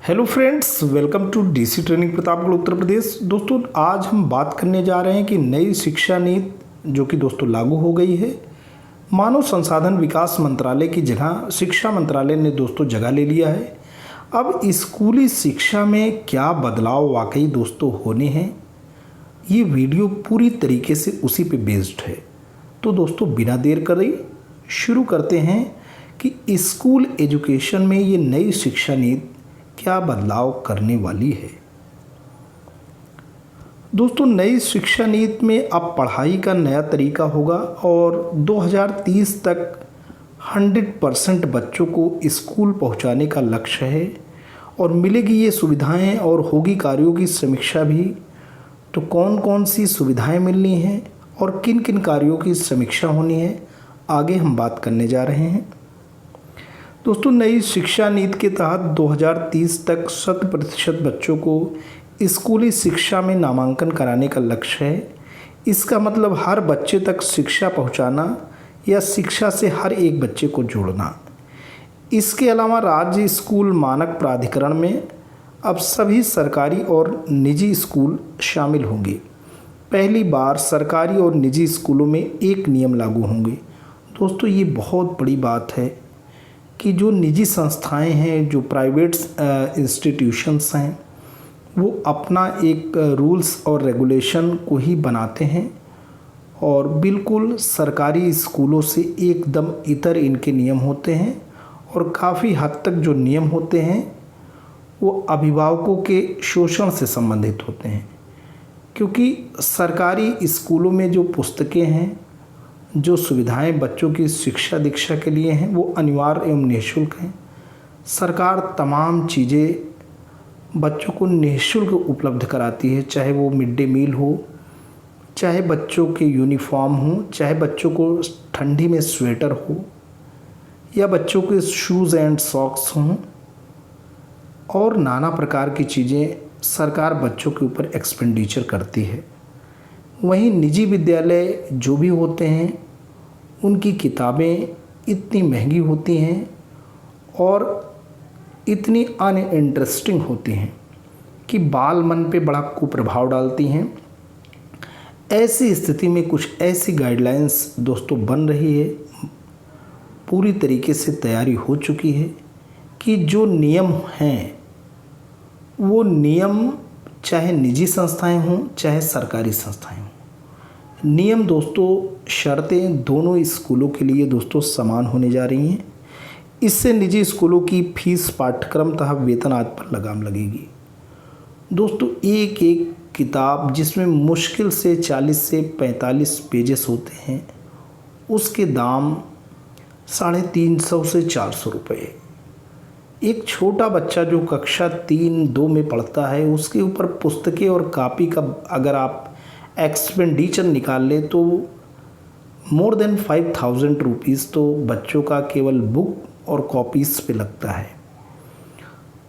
Hello friends, welcome to DC training Pratapgarh Uttar Pradesh. दोस्तों, आज हम बात करने जा रहे हैं कि नई शिक्षा नीति जो कि दोस्तों लागू हो गई है, मानव संसाधन विकास मंत्रालय की जगह शिक्षा मंत्रालय ने दोस्तों जगह ले लिया है। अब स्कूली शिक्षा में क्या बदलाव वाकई दोस्तों होने हैं, ये वीडियो पूरी तरीके से उसी पे बेस्ड है। तो दोस्तों, बिना देर करे शुरू करते हैं कि स्कूल एजुकेशन में ये नई शिक्षा नीति क्या बदलाव करने वाली है। दोस्तों, नई शिक्षा नीति में अब पढ़ाई का नया तरीका होगा और 2030 तक 100% बच्चों को स्कूल पहुंचाने का लक्ष्य है और मिलेगी ये सुविधाएं और होगी कार्यों की समीक्षा भी। तो कौन कौन सी सुविधाएं मिलनी हैं और किन किन कार्यों की समीक्षा होनी है, आगे हम बात करने जा रहे हैं। दोस्तों, नई शिक्षा नीति के तहत 2030 तक 100% बच्चों को स्कूली शिक्षा में नामांकन कराने का लक्ष्य है। इसका मतलब हर बच्चे तक शिक्षा पहुंचाना या शिक्षा से हर एक बच्चे को जोड़ना। इसके अलावा राज्य स्कूल मानक प्राधिकरण में अब सभी सरकारी और निजी स्कूल शामिल होंगे। पहली बार सरकारी और निजी स्कूलों में एक नियम लागू होंगे। दोस्तों, ये बहुत बड़ी बात है कि जो निजी संस्थाएं हैं, जो प्राइवेट इंस्टीट्यूशंस हैं, वो अपना एक रूल्स और रेगुलेशन को ही बनाते हैं और बिल्कुल सरकारी स्कूलों से एकदम इतर इनके नियम होते हैं। और काफ़ी हद तक जो नियम होते हैं वो अभिभावकों के शोषण से संबंधित होते हैं, क्योंकि सरकारी स्कूलों में जो पुस्तकें हैं, जो सुविधाएं बच्चों की शिक्षा दीक्षा के लिए हैं, वो अनिवार्य एवं निःशुल्क हैं। सरकार तमाम चीज़ें बच्चों को निःशुल्क उपलब्ध कराती है, चाहे वो मिड डे मील हो, चाहे बच्चों के यूनिफॉर्म हो, चाहे बच्चों को ठंडी में स्वेटर हो, या बच्चों के शूज़ एंड सॉक्स हों, और नाना प्रकार की चीज़ें सरकार बच्चों के ऊपर एक्सपेंडिचर करती है। वहीं निजी विद्यालय जो भी होते हैं, उनकी किताबें इतनी महंगी होती हैं और इतनी अनइंटरेस्टिंग होती हैं कि बाल मन पे बड़ा कुप्रभाव डालती हैं। ऐसी स्थिति में कुछ ऐसी गाइडलाइंस दोस्तों बन रही है, पूरी तरीके से तैयारी हो चुकी है कि जो नियम हैं वो नियम चाहे निजी संस्थाएं हों चाहे सरकारी संस्थाएं हों, नियम दोस्तों शर्तें दोनों स्कूलों के लिए दोस्तों समान होने जा रही हैं। इससे निजी स्कूलों की फीस, पाठ्यक्रम तथा वेतन आदि पर लगाम लगेगी। दोस्तों, एक एक किताब जिसमें मुश्किल से 40 से 45 पेजेस होते हैं, उसके दाम 350 से 400 रुपये। एक छोटा बच्चा जो कक्षा 3-2 में पढ़ता है, उसके ऊपर पुस्तकें और कापी का अगर आप एक्सपेंडिचर निकाल ले तो मोर देन 5000 रुपीज़ तो बच्चों का केवल बुक और कॉपीज़ पे लगता है।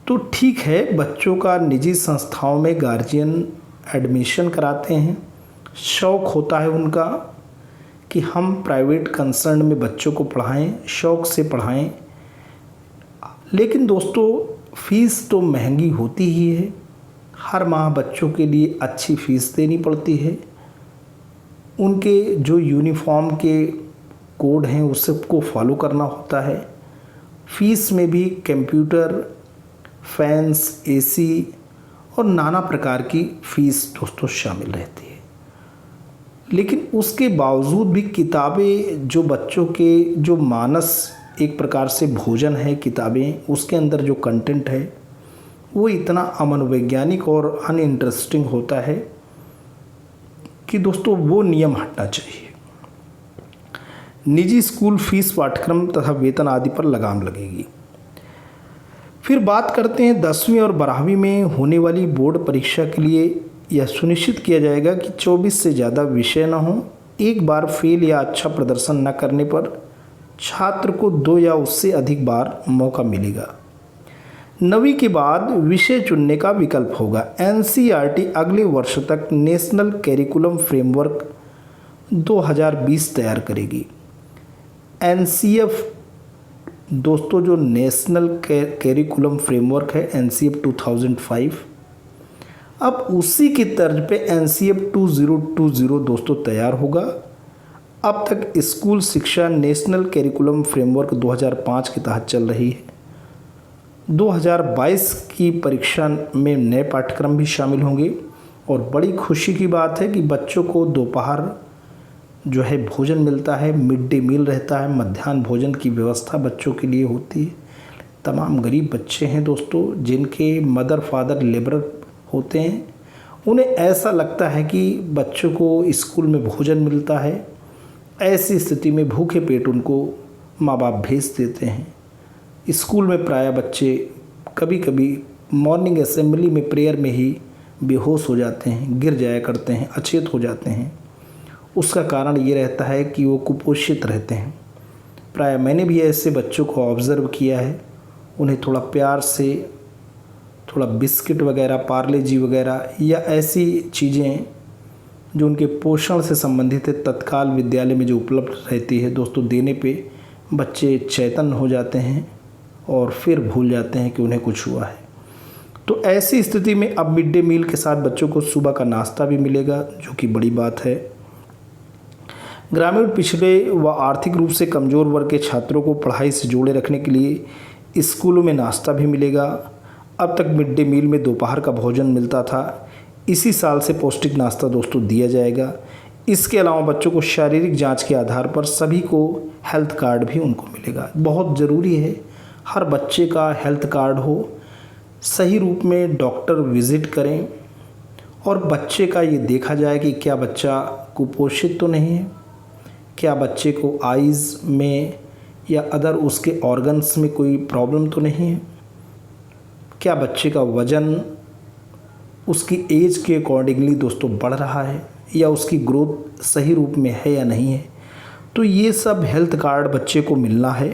तो ठीक है, बच्चों का निजी संस्थाओं में गार्जियन एडमिशन कराते हैं, शौक़ होता है उनका कि हम प्राइवेट कंसर्न में बच्चों को पढ़ाएं, शौक़ से पढ़ाएं। लेकिन दोस्तों, फ़ीस तो महंगी होती ही है। हर माह बच्चों के लिए अच्छी फ़ीस देनी पड़ती है। उनके जो यूनिफॉर्म के कोड हैं उस सबको फॉलो करना होता है। फ़ीस में भी कंप्यूटर, फैंस, एसी और नाना प्रकार की फ़ीस दोस्तों शामिल रहती है। लेकिन उसके बावजूद भी किताबें, जो बच्चों के जो मानस एक प्रकार से भोजन है किताबें, उसके अंदर जो कंटेंट है वो इतना अमनोवैज्ञानिक और अनइंटरेस्टिंग होता है कि दोस्तों वो नियम हटना चाहिए। निजी स्कूल फीस, पाठ्यक्रम तथा वेतन आदि पर लगाम लगेगी। फिर बात करते हैं 10वीं और 12वीं में होने वाली बोर्ड परीक्षा के लिए यह सुनिश्चित किया जाएगा कि 24 से ज़्यादा विषय न हों। एक बार फेल या अच्छा प्रदर्शन न करने पर छात्र को 2 या उससे अधिक बार मौका मिलेगा। 9वीं के बाद विषय चुनने का विकल्प होगा। एनसीईआरटी अगले वर्ष तक नेशनल करिकुलम फ्रेमवर्क 2020 तैयार करेगी। एनसीएफ दोस्तों जो नेशनल कैरिकुलम फ्रेमवर्क है NCF 2005, अब उसी की तर्ज पे NCF 2020 दोस्तों तैयार होगा। अब तक स्कूल शिक्षा नेशनल कैरिकुलम फ्रेमवर्क 2005 के तहत चल रही है। 2022 की परीक्षा में नए पाठ्यक्रम भी शामिल होंगे और बड़ी खुशी की बात है कि बच्चों को दोपहर जो है भोजन मिलता है, मिड डे मील रहता है, मध्याह्न भोजन की व्यवस्था बच्चों के लिए होती है। तमाम गरीब बच्चे हैं दोस्तों जिनके मदर फादर लेबरर होते हैं, उन्हें ऐसा लगता है कि बच्चों को स्कूल में भोजन मिलता है। ऐसी स्थिति में भूखे पेट उनको माँ बाप भेज देते हैं। स्कूल में प्रायः बच्चे कभी कभी मॉर्निंग असेंबली में प्रेयर में ही बेहोश हो जाते हैं, गिर जाया करते हैं, अचेत हो जाते हैं। उसका कारण ये रहता है कि वो कुपोषित रहते हैं। प्रायः मैंने भी ऐसे बच्चों को ऑब्ज़र्व किया है। उन्हें थोड़ा प्यार से थोड़ा बिस्किट वगैरह, पार्ले जी वगैरह या ऐसी चीज़ें जो उनके पोषण से संबंधित है तत्काल विद्यालय में जो उपलब्ध रहती है दोस्तों, देने पे बच्चे चैतन्य हो जाते हैं और फिर भूल जाते हैं कि उन्हें कुछ हुआ है। तो ऐसी स्थिति में अब मिड डे मील के साथ बच्चों को सुबह का नाश्ता भी मिलेगा, जो कि बड़ी बात है। ग्रामीण, पिछड़े व आर्थिक रूप से कमज़ोर वर्ग के छात्रों को पढ़ाई से जोड़े रखने के लिए स्कूलों में नाश्ता भी मिलेगा। अब तक मिड डे मील में दोपहर का भोजन मिलता था, इसी साल से पौष्टिक नाश्ता दोस्तों दिया जाएगा। इसके अलावा बच्चों को शारीरिक जांच के आधार पर सभी को हेल्थ कार्ड भी उनको मिलेगा। बहुत ज़रूरी है हर बच्चे का हेल्थ कार्ड हो, सही रूप में डॉक्टर विज़िट करें और बच्चे का ये देखा जाए कि क्या बच्चा कुपोषित तो नहीं है, क्या बच्चे को आइज़ में या अदर उसके ऑर्गन्स में कोई प्रॉब्लम तो नहीं है, क्या बच्चे का वज़न उसकी एज के अकॉर्डिंगली दोस्तों बढ़ रहा है या उसकी ग्रोथ सही रूप में है या नहीं है। तो ये सब हेल्थ कार्ड बच्चे को मिलना है।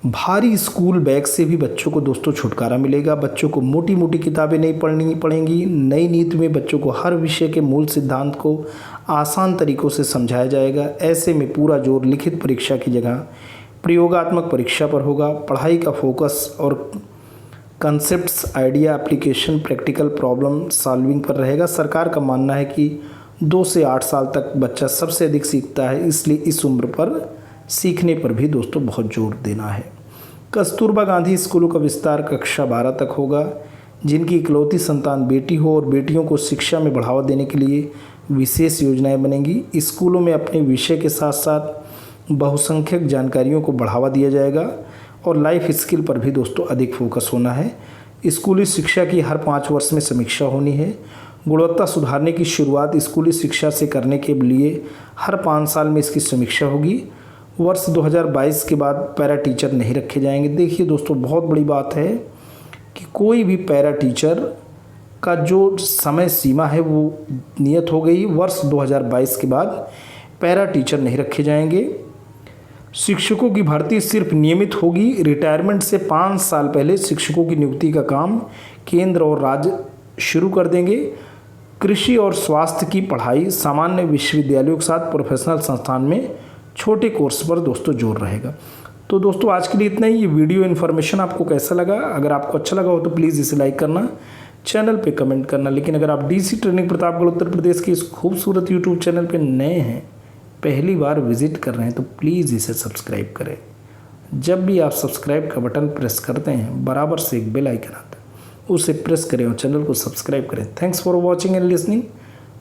भारी स्कूल बैग से भी बच्चों को दोस्तों छुटकारा मिलेगा। बच्चों को मोटी मोटी किताबें नहीं पढ़नी पड़ेंगी। नई नीति में बच्चों को हर विषय के मूल सिद्धांत को आसान तरीक़ों से समझाया जाएगा। ऐसे में पूरा जोर लिखित परीक्षा की जगह प्रयोगात्मक परीक्षा पर होगा। पढ़ाई का फोकस और concepts, idea, application, practical problem solving पर रहेगा। सरकार का मानना है कि 2 से 8 साल तक बच्चा सबसे अधिक सीखता है, इसलिए इस उम्र पर सीखने पर भी दोस्तों बहुत जोर देना है। कस्तूरबा गांधी स्कूलों का विस्तार कक्षा 12 तक होगा। जिनकी इकलौती संतान बेटी हो और बेटियों को शिक्षा में बढ़ावा देने के लिए विशेष योजनाएं बनेंगी। स्कूलों में अपने विषय के साथ साथ बहुसंख्यक जानकारियों को बढ़ावा दिया जाएगा और लाइफ स्किल पर भी दोस्तों अधिक फोकस होना है। स्कूली शिक्षा की हर 5 वर्ष में समीक्षा होनी है। गुणवत्ता सुधारने की शुरुआत स्कूली शिक्षा से करने के लिए हर 5 साल में इसकी समीक्षा होगी। वर्ष 2022 के बाद पैरा टीचर नहीं रखे जाएंगे। देखिए दोस्तों, बहुत बड़ी बात है कि कोई भी पैरा टीचर का जो समय सीमा है वो नियत हो गई। वर्ष 2022 के बाद पैरा टीचर नहीं रखे जाएंगे। शिक्षकों की भर्ती सिर्फ नियमित होगी। रिटायरमेंट से 5 साल पहले शिक्षकों की नियुक्ति का काम केंद्र और राज्य शुरू कर देंगे। कृषि और स्वास्थ्य की पढ़ाई सामान्य विश्वविद्यालयों के साथ प्रोफेशनल संस्थान में छोटे कोर्स पर दोस्तों जोर रहेगा। तो दोस्तों आज के लिए इतना ही। ये वीडियो इन्फॉर्मेशन आपको कैसा लगा? अगर आपको अच्छा लगा हो तो प्लीज़ इसे लाइक करना, चैनल पे कमेंट करना। लेकिन अगर आप डीसी ट्रेनिंग प्रतापगढ़ उत्तर प्रदेश के इस खूबसूरत यूट्यूब चैनल पे नए हैं, पहली बार विजिट कर रहे हैं, तो प्लीज़ इसे सब्सक्राइब करें। जब भी आप सब्सक्राइब का बटन प्रेस करते हैं, बराबर से एक बेल आइकन आता है, उसे प्रेस करें और चैनल को सब्सक्राइब करें। Thanks for watching and listening.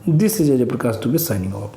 This is Ajay Prakash Dubey signing off.